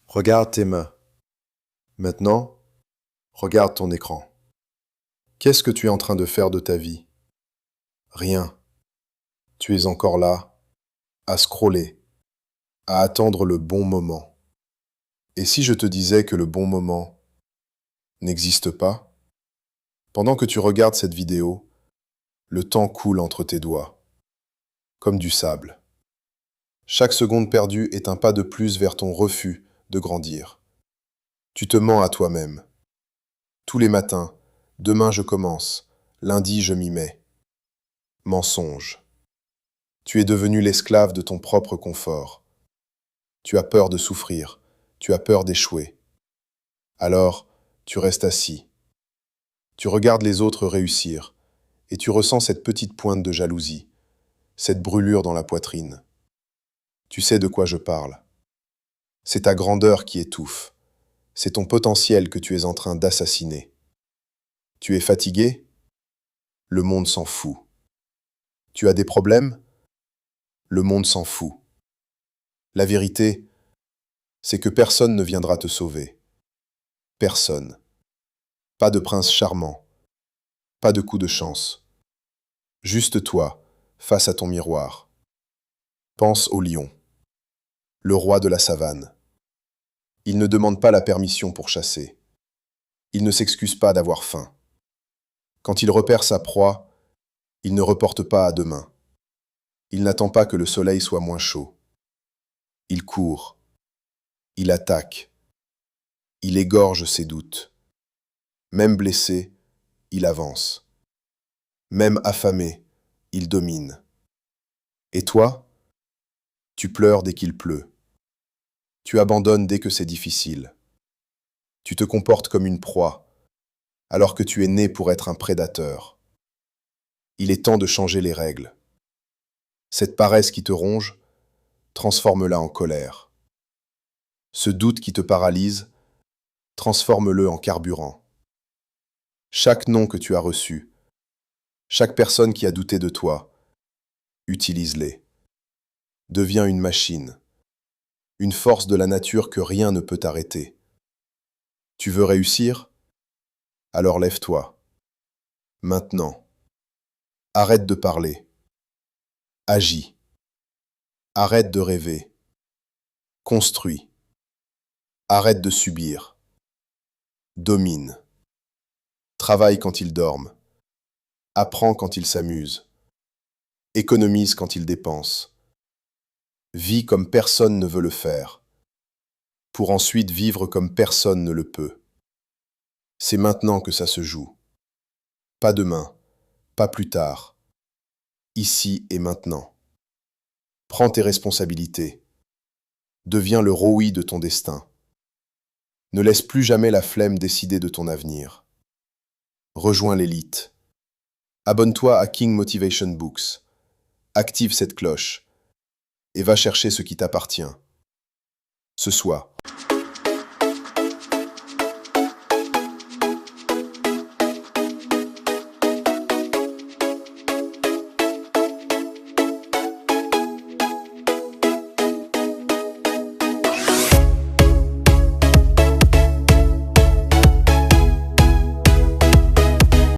Regarde tes mains. Maintenant, regarde ton écran. Qu'est-ce que tu es en train de faire de ta vie? Rien. Tu es encore là, à scroller, à attendre le bon moment. Et si je te disais que le bon moment n'existe pas? Pendant que tu regardes cette vidéo, le temps coule entre tes doigts, comme du sable. Chaque seconde perdue est un pas de plus vers ton refus de grandir. Tu te mens à toi-même. Tous les matins, demain je commence, lundi je m'y mets. Mensonge. Tu es devenu l'esclave de ton propre confort. Tu as peur de souffrir, tu as peur d'échouer. Alors, tu restes assis. Tu regardes les autres réussir, et tu ressens cette petite pointe de jalousie, cette brûlure dans la poitrine. Tu sais de quoi je parle. C'est ta grandeur qui étouffe. C'est ton potentiel que tu es en train d'assassiner. Tu es fatigué? Le monde s'en fout. Tu as des problèmes? Le monde s'en fout. La vérité, c'est que personne ne viendra te sauver. Personne. Pas de prince charmant. Pas de coup de chance. Juste toi, face à ton miroir. Pense au lion, le roi de la savane. Il ne demande pas la permission pour chasser. Il ne s'excuse pas d'avoir faim. Quand il repère sa proie, il ne reporte pas à demain. Il n'attend pas que le soleil soit moins chaud. Il court. Il attaque. Il égorge ses doutes. Même blessé, il avance. Même affamé, il domine. Et toi, tu pleures dès qu'il pleut. Tu abandonnes dès que c'est difficile. Tu te comportes comme une proie, alors que tu es né pour être un prédateur. Il est temps de changer les règles. Cette paresse qui te ronge, transforme-la en colère. Ce doute qui te paralyse, transforme-le en carburant. Chaque nom que tu as reçu, chaque personne qui a douté de toi, utilise-les. Deviens une machine, une force de la nature que rien ne peut arrêter. Tu veux réussir? Alors lève-toi. Maintenant. Arrête de parler. Agis. Arrête de rêver. Construis. Arrête de subir. Domine. Travaille quand ils dorment. Apprends quand ils s'amusent. Économise quand ils dépensent. Vis comme personne ne veut le faire, pour ensuite vivre comme personne ne le peut. C'est maintenant que ça se joue. Pas demain, pas plus tard. Ici et maintenant. Prends tes responsabilités. Deviens le roi de ton destin. Ne laisse plus jamais la flemme décider de ton avenir. Rejoins l'élite. Abonne-toi à King Motivation Books. Active cette cloche et va chercher ce qui t'appartient. Ce soir.